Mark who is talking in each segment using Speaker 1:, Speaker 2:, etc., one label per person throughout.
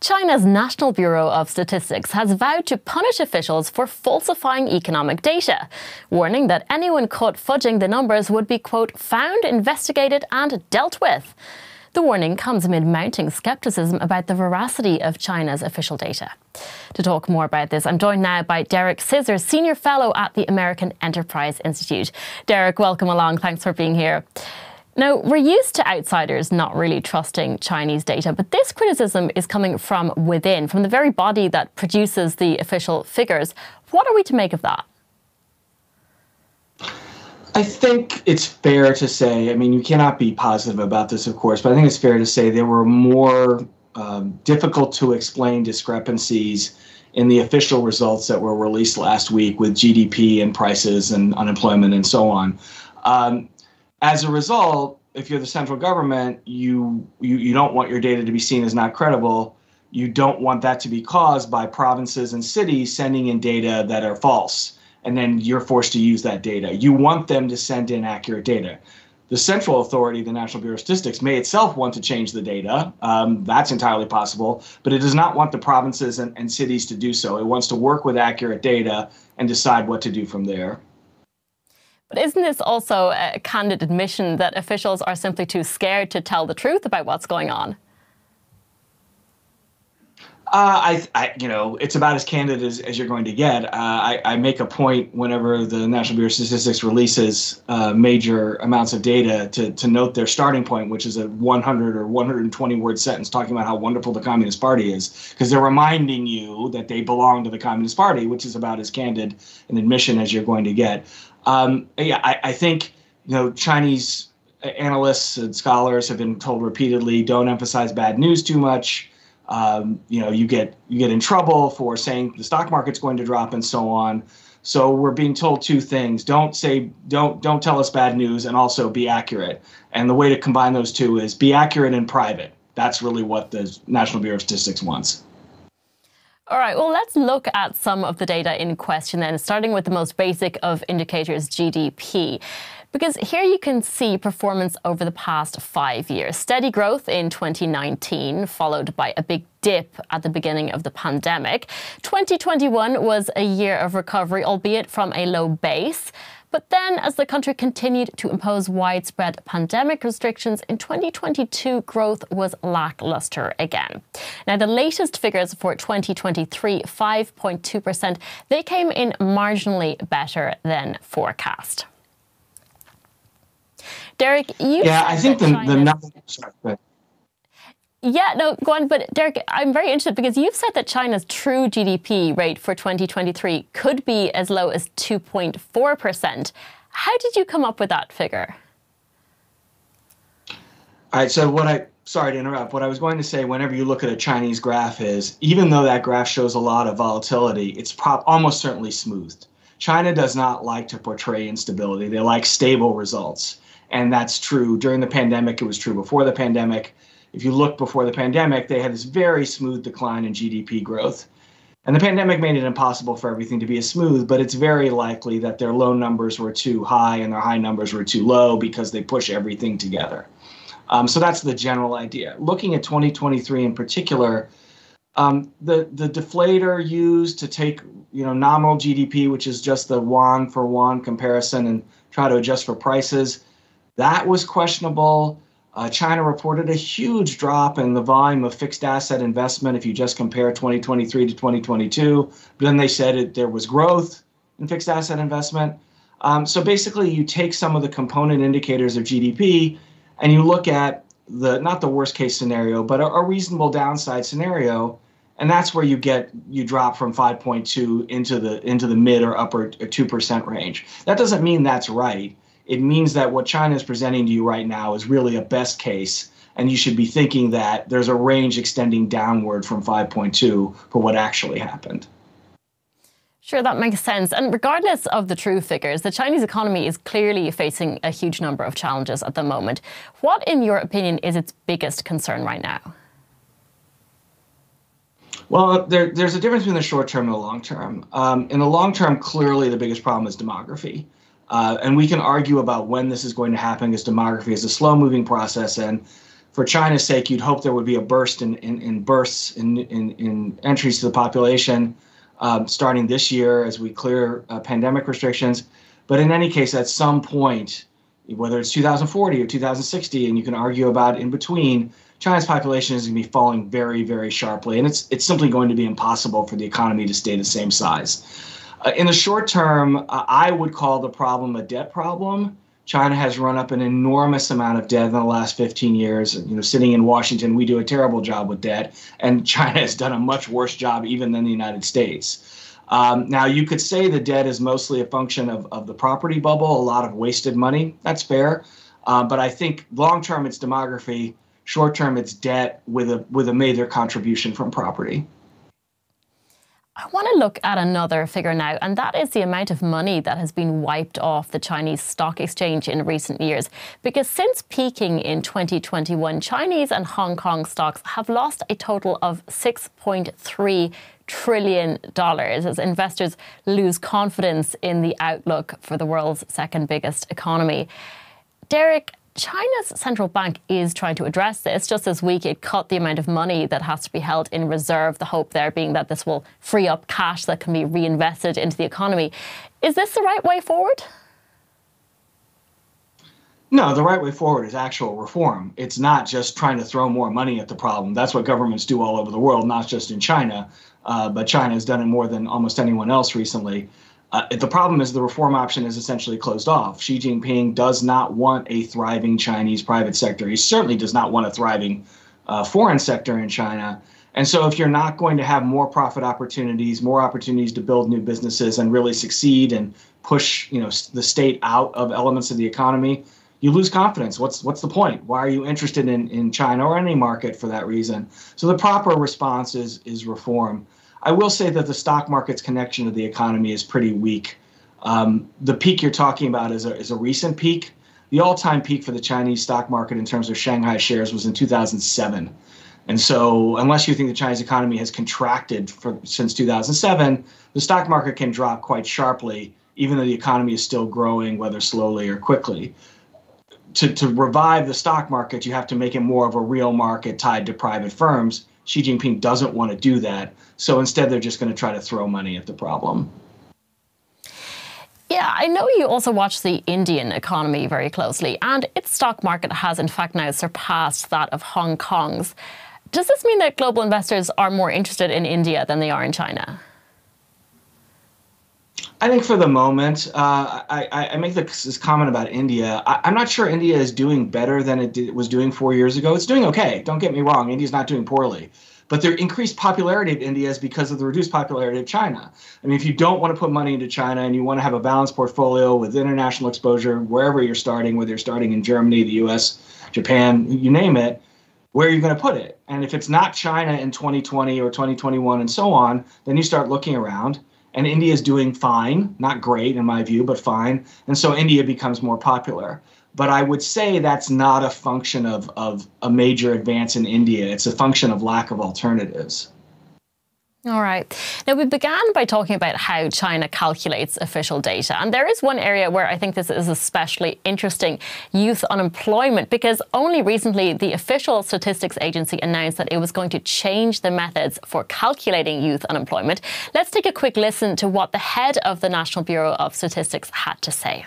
Speaker 1: China's National Bureau of Statistics has vowed to punish officials for falsifying economic data, warning that anyone caught fudging the numbers would be, quote, found, investigated and dealt with. The warning comes amid mounting skepticism about the veracity of China's official data. To talk more about this, I'm joined now by Derek Scissors, Senior Fellow at the American Enterprise Institute. Derek, welcome along. Thanks for being here. Now, we're used to outsiders not really trusting Chinese data, but this criticism is coming from within, from the very body that produces the official figures. What are we to make of that?
Speaker 2: I think it's fair to say, I mean, you cannot be positive about this, of course, but I think it's fair to say there were more difficult to explain discrepancies in the official results that were released last week with GDP and prices and unemployment and so on. As a result, if you're the central government, you don't want your data to be seen as not credible. You don't want that to be caused by provinces and cities sending in data that are false, and then you're forced to use that data. You want them to send in accurate data. The central authority, the National Bureau of Statistics, may itself want to change the data. That's entirely possible, but it does not want the provinces and cities to do so. It wants to work with accurate data and decide what to do from there.
Speaker 1: But isn't this also a candid admission that officials are simply too scared to tell the truth about what's going on? It's about as candid as you're going to get. I make a point whenever the National Bureau of Statistics releases major amounts of data to note their starting point, which is a 100 or 120 word sentence talking about how wonderful the Communist Party is, because they're reminding you that they belong to the Communist Party, which is about as candid an admission as you're going to get. I think, Chinese analysts and scholars have been told repeatedly, don't emphasize bad news too much. You get in trouble for saying the stock market's going to drop and so on. So we're being told two things: don't tell us bad news, and also be accurate. And the way to combine those two is be accurate in private. That's really what the National Bureau of Statistics wants. All right, well, let's look at some of the data in question then, starting with the most basic of indicators, GDP. Because here you can see performance over the past 5 years. Steady growth in 2019, followed by a big dip at the beginning of the pandemic. 2021 was a year of recovery, albeit from a low base. But then, as the country continued to impose widespread pandemic restrictions, in 2022, growth was lackluster again. Now, the latest figures for 2023, 5.2%, they came in marginally better than forecast. Derek, you
Speaker 2: I think the number. Sorry, go ahead.
Speaker 1: Yeah, no, go on. But Derek, I'm very interested because you've said that China's true GDP rate for 2023 could be as low as 2.4%. How did you come up with that figure?
Speaker 2: All right, so sorry to interrupt. What I was going to say, whenever you look at a Chinese graph, is even though that graph shows a lot of volatility, it's almost certainly smoothed. China does not like to portray instability. They like stable results. And that's true during the pandemic. It was true before the pandemic. If you look before the pandemic, they had this very smooth decline in GDP growth. And the pandemic made it impossible for everything to be as smooth, but it's very likely that their low numbers were too high and their high numbers were too low because they push everything together. So that's the general idea. Looking at 2023 in particular, the deflator used to take nominal GDP, which is just the won for won comparison, and try to adjust for prices, that was questionable. China reported a huge drop in the volume of fixed asset investment if you just compare 2023 to 2022. But then they said there was growth in fixed asset investment. So basically, you take some of the component indicators of GDP and you look at not the worst case scenario, but a reasonable downside scenario. And that's where you drop from 5.2 into the mid or upper 2% range. That doesn't mean that's right. It means that what China is presenting to you right now is really a best case, and you should be thinking that there's a range extending downward from 5.2 for what actually happened.
Speaker 1: Sure, that makes sense. And regardless of the true figures, the Chinese economy is clearly facing a huge number of challenges at the moment. What, in your opinion, is its biggest concern right now?
Speaker 2: Well, there's a difference between the short term and the long term. In the long term, clearly the biggest problem is demography. And we can argue about when this is going to happen, because demography is a slow-moving process, and for China's sake, you'd hope there would be a burst in births in entries to the population starting this year as we clear pandemic restrictions. But in any case, at some point, whether it's 2040 or 2060, and you can argue about in between, China's population is going to be falling very, very sharply, and it's simply going to be impossible for the economy to stay the same size. In the short term, I would call the problem a debt problem. China has run up an enormous amount of debt in the last 15 years. Sitting in Washington, we do a terrible job with debt, and China has done a much worse job even than the United States. Now, you could say the debt is mostly a function of the property bubble, a lot of wasted money. That's fair. But I think long-term, it's demography. Short-term, it's debt with a major contribution from property.
Speaker 3: I want to look at another figure now, and that is the amount of money that has been wiped off the Chinese stock exchange in recent years. Because since peaking in 2021, Chinese and Hong Kong stocks have lost a total of $6.3 trillion as investors lose confidence in the outlook for the world's second biggest economy. Derek, China's central bank is trying to address this. Just this week, it cut the amount of money that has to be held in reserve, the hope there being that this will free up cash that can be reinvested into the economy. Is this the right way forward?
Speaker 2: No, the right way forward is actual reform. It's not just trying to throw more money at the problem. That's what governments do all over the world, not just in China. But China has done it more than almost anyone else recently. The problem is the reform option is essentially closed off. Xi Jinping does not want a thriving Chinese private sector. He certainly does not want a thriving foreign sector in China. And so if you're not going to have more profit opportunities, more opportunities to build new businesses and really succeed and push, the state out of elements of the economy, you lose confidence. What's the point? Why are you interested in China or any market for that reason? So the proper response is reform. I will say that the stock market's connection to the economy is pretty weak. The peak you're talking about is a recent peak. The all-time peak for the Chinese stock market in terms of Shanghai shares was in 2007. And so unless you think the Chinese economy has contracted since 2007, the stock market can drop quite sharply, even though the economy is still growing, whether slowly or quickly. To revive the stock market, you have to make it more of a real market tied to private firms. Xi Jinping doesn't want to do that. So instead, they're just going to try to throw money at the problem.
Speaker 3: Yeah, I know you also watch the Indian economy very closely, and its stock market has in fact now surpassed that of Hong Kong's. Does this mean that global investors are more interested in India than they are in China?
Speaker 2: I think for the moment, I make this comment about India. I'm not sure India is doing better than it was doing 4 years ago. It's doing okay. Don't get me wrong. India's not doing poorly. But the increased popularity of India is because of the reduced popularity of China. I mean, if you don't want to put money into China and you want to have a balanced portfolio with international exposure, wherever you're starting, whether you're starting in Germany, the US, Japan, you name it, where are you going to put it? And if it's not China in 2020 or 2021 and so on, then you start looking around. And India is doing fine, not great in my view, but fine. And so India becomes more popular. But I would say that's not a function of a major advance in India. It's a function of lack of alternatives.
Speaker 3: All right. Now, we began by talking about how China calculates official data. And there is one area where I think this is especially interesting, youth unemployment, because only recently the official statistics agency announced that it was going to change the methods for calculating youth unemployment. Let's take a quick listen to what the head of the National Bureau of Statistics had to say.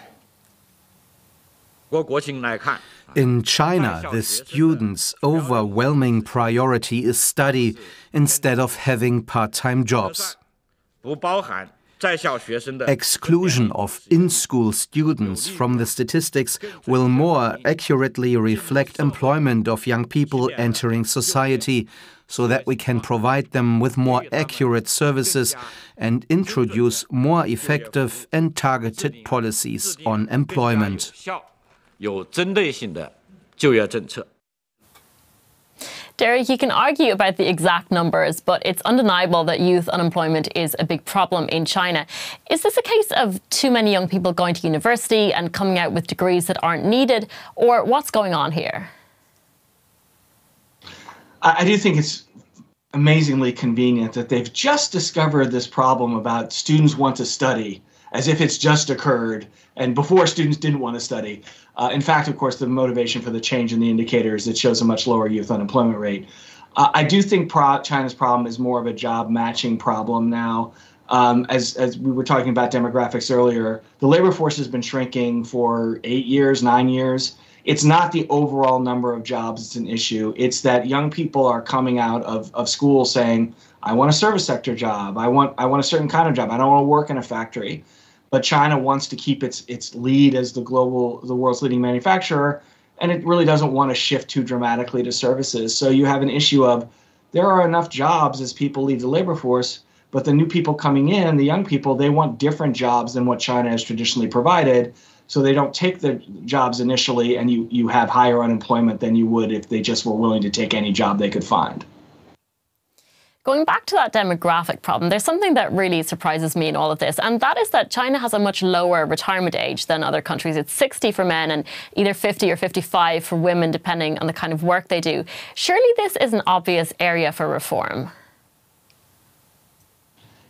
Speaker 4: In China, the students' overwhelming priority is study instead of having part-time jobs. Exclusion of in-school students from the statistics will more accurately reflect employment of young people entering society, so that we can provide them with more accurate services and introduce more effective and targeted policies on employment.
Speaker 3: Derek, you can argue about the exact numbers, but it's undeniable that youth unemployment is a big problem in China. Is this a case of too many young people going to university and coming out with degrees that aren't needed, or what's going on here?
Speaker 2: I do think it's amazingly convenient that they've just discovered this problem about students want to study, as if it's just occurred and before students didn't want to study. In fact, of course, the motivation for the change in the indicators, it shows a much lower youth unemployment rate. I do think China's problem is more of a job matching problem now. As we were talking about demographics earlier, the labor force has been shrinking for 8 years, 9 years. It's not the overall number of jobs that's an issue. It's that young people are coming out of school saying, I want a service sector job. I want a certain kind of job. I don't want to work in a factory. But China wants to keep its lead as the world's leading manufacturer, and it really doesn't want to shift too dramatically to services. So you have an issue of there are enough jobs as people leave the labor force, but the new people coming in, the young people, they want different jobs than what China has traditionally provided. So they don't take the jobs initially, and you have higher unemployment than you would if they just were willing to take any job they could find.
Speaker 3: Going back to that demographic problem, there's something that really surprises me in all of this, and that is that China has a much lower retirement age than other countries. It's 60 for men and either 50 or 55 for women, depending on the kind of work they do. Surely this is an obvious area for reform.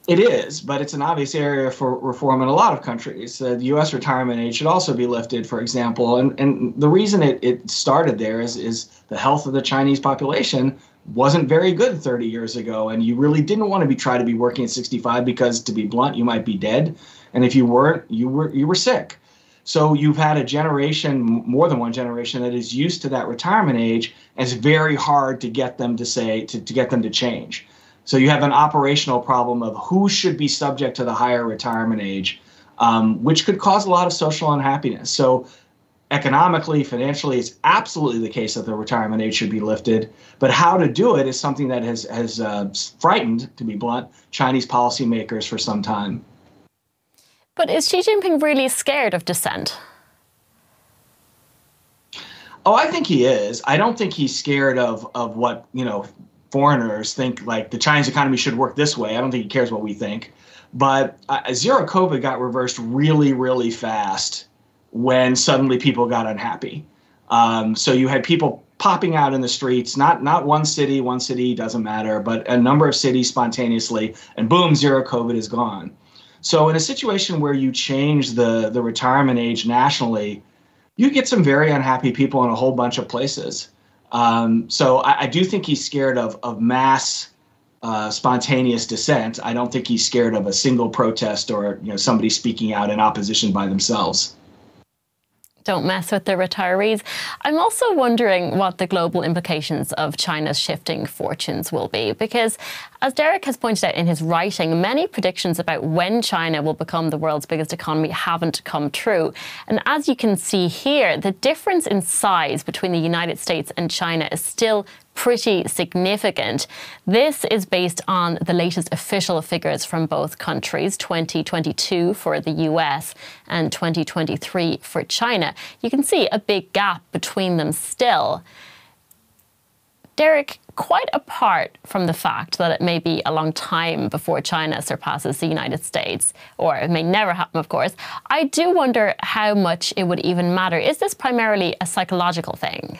Speaker 2: It is, but it's an obvious area for reform in a lot of countries. The U.S. retirement age should also be lifted, for example. And the reason it started there is the health of the Chinese population wasn't very good 30 years ago. And you really didn't want to try to be working at 65 because, to be blunt, you might be dead. And if you weren't, you were sick. So you've had a generation, more than one generation, that is used to that retirement age, and it's very hard to get them to get them to change. So you have an operational problem of who should be subject to the higher retirement age, which could cause a lot of social unhappiness. So economically, financially, it's absolutely the case that the retirement age should be lifted. But how to do it is something that has frightened, to be blunt, Chinese policymakers for some time.
Speaker 3: But is Xi Jinping really scared of dissent?
Speaker 2: Oh, I think he is. I don't think he's scared of what, foreigners think, like the Chinese economy should work this way. I don't think he cares what we think. But zero COVID got reversed really, really fast when suddenly people got unhappy. So you had people popping out in the streets, not one city doesn't matter, but a number of cities spontaneously, and boom, zero COVID is gone. So in a situation where you change the retirement age nationally, you get some very unhappy people in a whole bunch of places. So I do think he's scared of mass spontaneous dissent. I don't think he's scared of a single protest or somebody speaking out in opposition by themselves.
Speaker 3: Don't mess with the retirees. I'm also wondering what the global implications of China's shifting fortunes will be, because as Derek has pointed out in his writing, many predictions about when China will become the world's biggest economy haven't come true. And as you can see here, the difference in size between the United States and China is still pretty significant. This is based on the latest official figures from both countries, 2022 for the US and 2023 for China. You can see a big gap between them still. Derek, quite apart from the fact that it may be a long time before China surpasses the United States, or it may never happen, of course, I do wonder how much it would even matter. Is this primarily a psychological thing?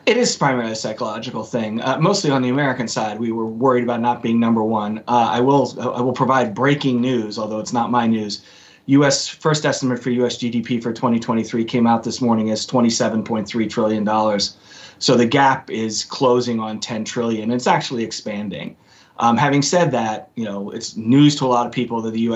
Speaker 2: It is primarily a psychological thing. Mostly on the American side, we were worried about not being number one. I will provide breaking news, although it's not my news. First estimate for U.S. GDP for 2023 came out this morning as $27.3 trillion. So the gap is closing on $10 trillion. It's actually expanding. Having said that, it's news to a lot of people that the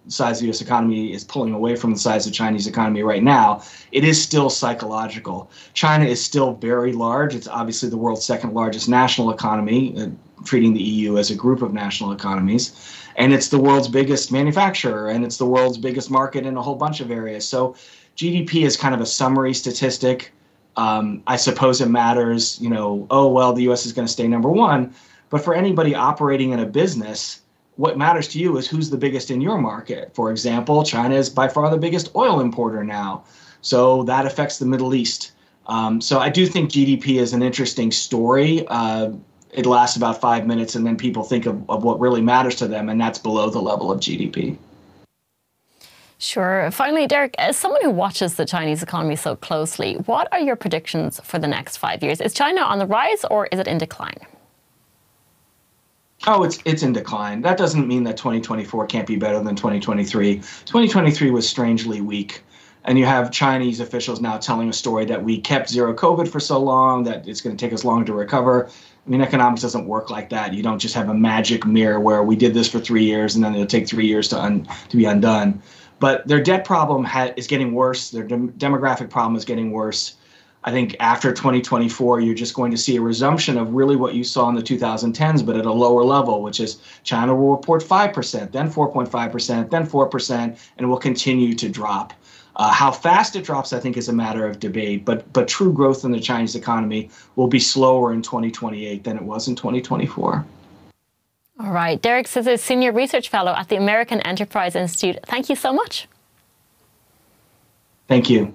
Speaker 2: size of the U.S. economy is pulling away from the size of the Chinese economy right now. It is still psychological. China is still very large. It's obviously the world's second largest national economy, treating the EU as a group of national economies. And it's the world's biggest manufacturer, and it's the world's biggest market in a whole bunch of areas. So GDP is kind of a summary statistic. I suppose it matters, the U.S. is going to stay number one. But for anybody operating in a business, what matters to you is who's the biggest in your market. For example, China is by far the biggest oil importer now. So that affects the Middle East. So I do think GDP is an interesting story. It lasts about 5 minutes, and then people think of what really matters to them, and that's below the level of GDP.
Speaker 3: Sure. Finally, Derek, as someone who watches the Chinese economy so closely, what are your predictions for the next 5 years? Is China on the rise, or is it in decline?
Speaker 2: Oh, it's in decline. That doesn't mean that 2024 can't be better than 2023. 2023 was strangely weak. And you have Chinese officials now telling a story that we kept zero COVID for so long, that it's going to take us long to recover. I mean, economics doesn't work like that. You don't just have a magic mirror where we did this for 3 years and then it'll take 3 years to be undone. But their debt problem is getting worse. Their demographic problem is getting worse. I think after 2024, you're just going to see a resumption of really what you saw in the 2010s, but at a lower level, which is China will report 5%, then 4.5%, then 4%, and will continue to drop. How fast it drops, I think, is a matter of debate, but true growth in the Chinese economy will be slower in 2028 than it was in 2024.
Speaker 3: All right. Derek Scissors, Senior Research Fellow at the American Enterprise Institute. Thank you so much.
Speaker 2: Thank you.